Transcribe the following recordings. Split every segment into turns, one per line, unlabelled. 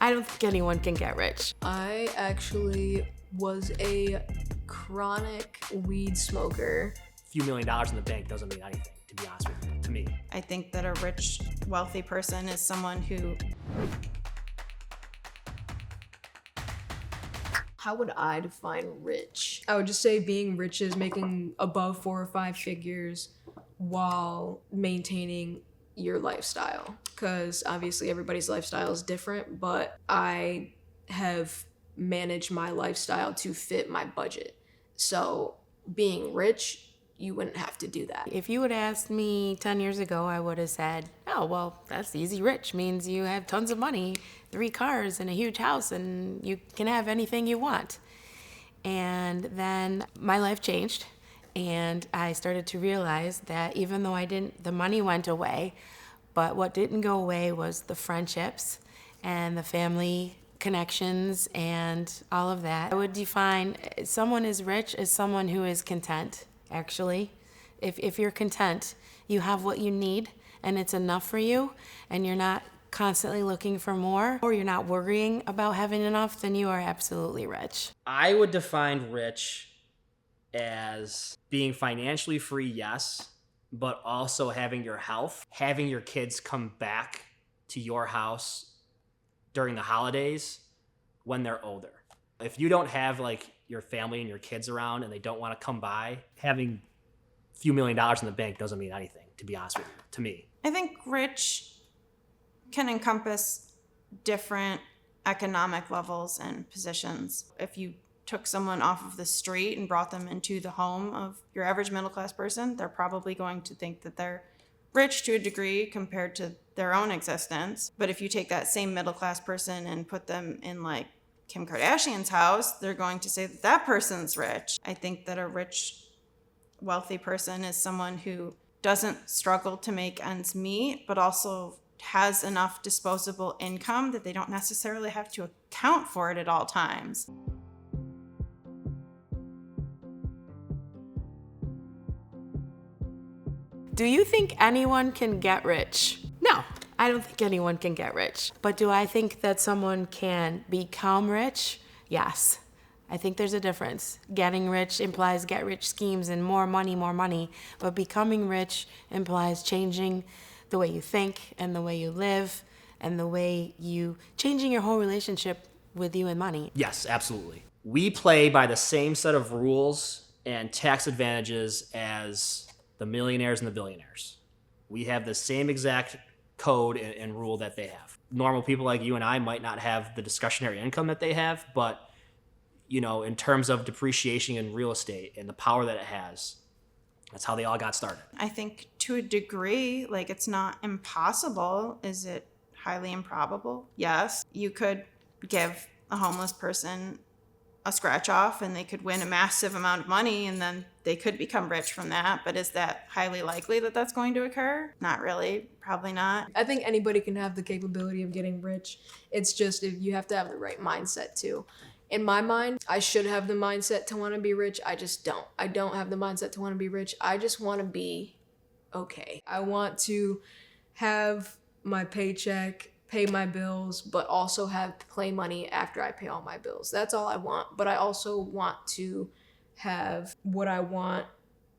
I don't think anyone can get rich.
I actually was a chronic weed smoker.
A few $1 million in the bank doesn't mean anything, to be honest with you, to me.
I think that a rich, wealthy person is someone who...
How would I define rich? I would just say being rich is making above 4 or 5 figures while maintaining your lifestyle. Because obviously everybody's lifestyle is different, but I have managed my lifestyle to fit my budget. So being rich, you wouldn't have to do that.
If you would ask me 10 years ago, I would have said, oh, well, that's easy. Rich means you have tons of money, 3 cars and a huge house, and you can have anything you want. And then my life changed, and I started to realize that even though the money went away, but what didn't go away was the friendships and the family connections and all of that. I would define someone is rich as someone who is content. Actually, if you're content, you have what you need and it's enough for you, and you're not constantly looking for more, or you're not worrying about having enough, then you are absolutely rich.
I would define rich as being financially free, yes, but also having your health, having your kids come back to your house during the holidays when they're older. If you don't have like your family and your kids around and they don't want to come by, having a few $1 million in the bank doesn't mean anything, to be honest with you, to me.
I think rich can encompass different economic levels and positions. If you took someone off of the street and brought them into the home of your average middle class person, they're probably going to think that they're rich to a degree compared to their own existence. But if you take that same middle class person and put them in like Kim Kardashian's house, they're going to say that that person's rich. I think that a rich, wealthy person is someone who doesn't struggle to make ends meet, but also has enough disposable income that they don't necessarily have to account for it at all times.
Do you think anyone can get rich? No, I don't think anyone can get rich. But do I think that someone can become rich? Yes. I think there's a difference. Getting rich implies get rich schemes and more money. But becoming rich implies changing the way you think and the way you live and the way changing your whole relationship with you and money.
Yes, absolutely. We play by the same set of rules and tax advantages as the millionaires and the billionaires. We have the same exact code and rule that they have. Normal people like you and I might not have the discretionary income that they have, but you know, in terms of depreciation in real estate and the power that it has, that's how they all got started.
I think to a degree, like, it's not impossible. Is it highly improbable? Yes. You could give a homeless person a scratch off and they could win a massive amount of money and then they could become rich from that. But is that highly likely that that's going to occur? Not really. Probably not.
I think anybody can have the capability of getting rich. It's just if you have to have the right mindset too. In my mind, I should have the mindset to want to be rich. I just don't. I don't have the mindset to want to be rich. I just want to be okay. I want to have my paycheck, pay my bills, but also have play money after I pay all my bills. That's all I want. But I also want to have what I want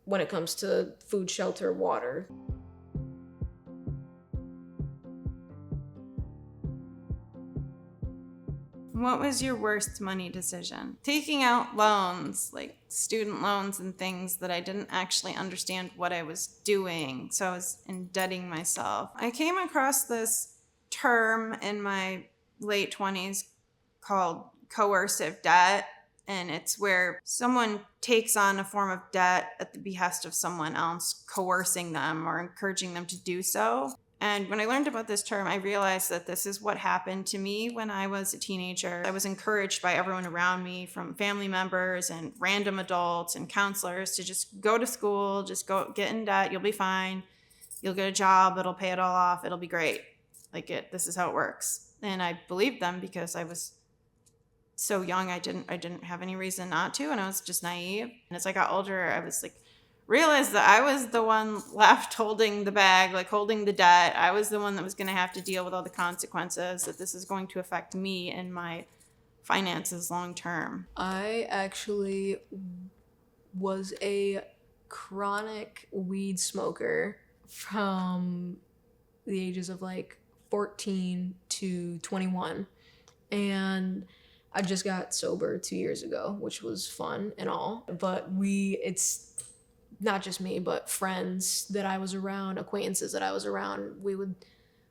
when it comes to food, shelter, water.
What was your worst money decision? Taking out loans, like student loans and things that I didn't actually understand what I was doing. So I was indebting myself. I came across this term in my late 20s called coercive debt. And it's where someone takes on a form of debt at the behest of someone else, coercing them or encouraging them to do so. And when I learned about this term, I realized that this is what happened to me when I was a teenager. I was encouraged by everyone around me, from family members and random adults and counselors, to just go to school, just go get in debt, you'll be fine. You'll get a job, it'll pay it all off, it'll be great. This is how it works. And I believed them because I was so young, I didn't have any reason not to, and I was just naive. And as I got older, I was like realized that I was the one left holding the bag, like holding the debt. I was the one that was going to have to deal with all the consequences, that this is going to affect me and my finances long term.
I actually was a chronic weed smoker from the ages of like 14 to 21. And I just got sober 2 years ago, which was fun and all. But it's not just me, but friends that I was around, acquaintances that I was around, we would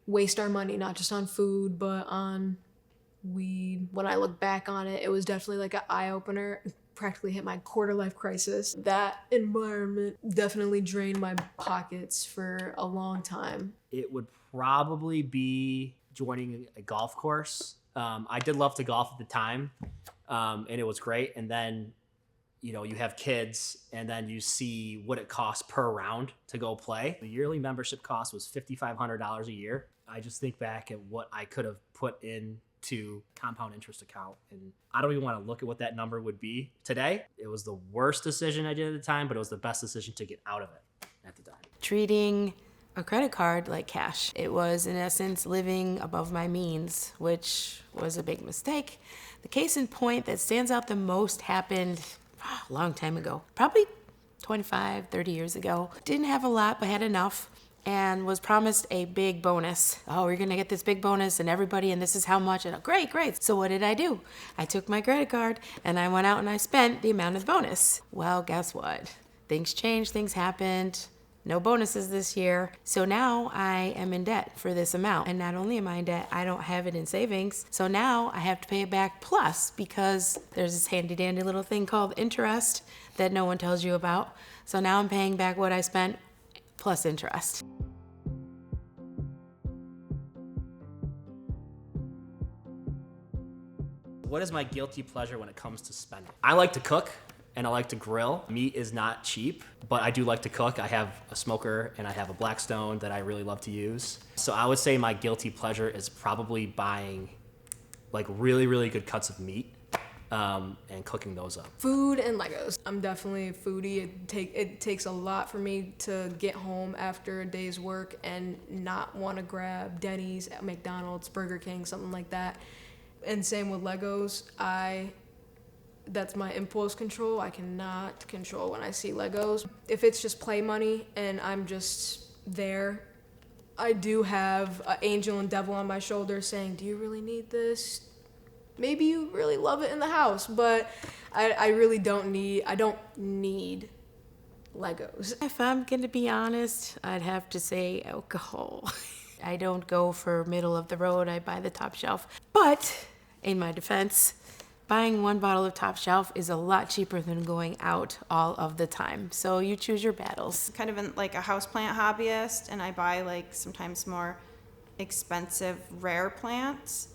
waste our money, not just on food, but on weed. When I look back on it, it was definitely like an eye-opener. Practically hit my quarter-life crisis. That environment definitely drained my pockets for a long time.
It would probably be joining a golf course. I did love to golf at the time, and it was great. And then, you have kids, and then you see what it costs per round to go play. The yearly membership cost was $5,500 a year. I just think back at what I could have put into compound interest account, and I don't even want to look at what that number would be today. It was the worst decision I did at the time, but it was the best decision to get out of it at the time.
Treating a credit card like cash. It was, in essence, living above my means, which was a big mistake. The case in point that stands out the most happened a long time ago, probably 25, 30 years ago. Didn't have a lot, but had enough, and was promised a big bonus. Oh, we're gonna get this big bonus and everybody, and this is how much. And great. So what did I do? I took my credit card and I went out and I spent the amount of the bonus. Well, guess what? Things changed, things happened. No bonuses this year. So now I am in debt for this amount. And not only am I in debt, I don't have it in savings. So now I have to pay it back plus, because there's this handy dandy little thing called interest that no one tells you about. So now I'm paying back what I spent plus interest.
What is my guilty pleasure when it comes to spending? I like to cook and I like to grill. Meat is not cheap, but I do like to cook. I have a smoker and I have a Blackstone that I really love to use. So I would say my guilty pleasure is probably buying like really, really good cuts of meat and cooking those up.
Food and Legos. I'm definitely a foodie. It takes a lot for me to get home after a day's work and not want to grab Denny's, McDonald's, Burger King, something like that. And same with Legos. That's my impulse control. I cannot control when I see Legos. If it's just play money and I'm just there, I do have an angel and devil on my shoulder saying, do you really need this? Maybe you really love it in the house, but I really don't need Legos.
If I'm gonna be honest, I'd have to say alcohol. I don't go for middle of the road, I buy the top shelf. But in my defense, buying one bottle of top shelf is a lot cheaper than going out all of the time. So you choose your battles.
Kind of like a houseplant hobbyist, and I buy like sometimes more expensive rare plants.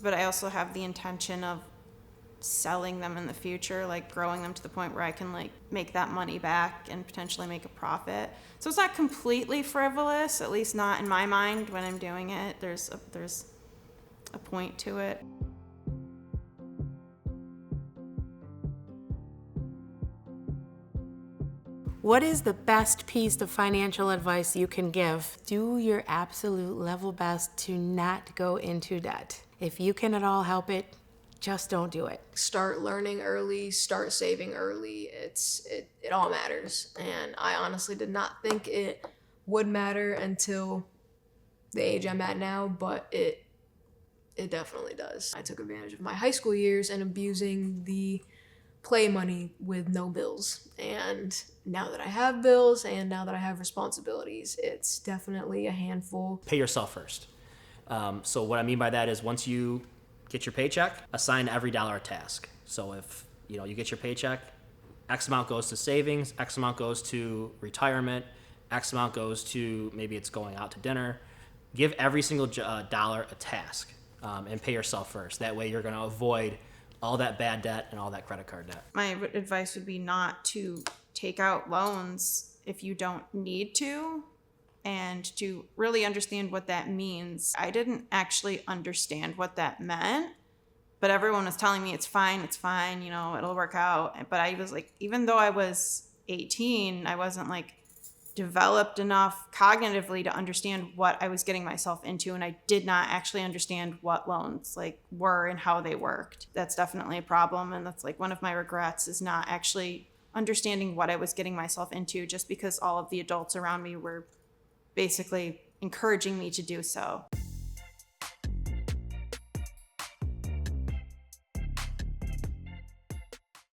But I also have the intention of selling them in the future, like growing them to the point where I can like make that money back and potentially make a profit. So it's not completely frivolous, at least not in my mind when I'm doing it. There's a point to it.
What is the best piece of financial advice you can give? Do your absolute level best to not go into debt. If you can at all help it, just don't do it.
Start learning early, start saving early. It all matters. And I honestly did not think it would matter until the age I'm at now, but it definitely does. I took advantage of my high school years and abusing the play money with no bills. And now that I have bills and now that I have responsibilities, it's definitely a handful.
Pay yourself first. So what I mean by that is once you get your paycheck, assign every dollar a task. So if you get your paycheck, X amount goes to savings, X amount goes to retirement, X amount goes to maybe it's going out to dinner. Give every single dollar a task and pay yourself first. That way you're going to avoid all that bad debt and all that credit card debt.
My advice would be not to take out loans if you don't need to, and to really understand what that means. I didn't actually understand what that meant, but everyone was telling me it's fine, it'll work out. But I was like, even though I was 18, I wasn't like developed enough cognitively to understand what I was getting myself into, and I did not actually understand what loans like were and how they worked. That's definitely a problem, and that's like one of my regrets, is not actually understanding what I was getting myself into, just because all of the adults around me were basically encouraging me to do so.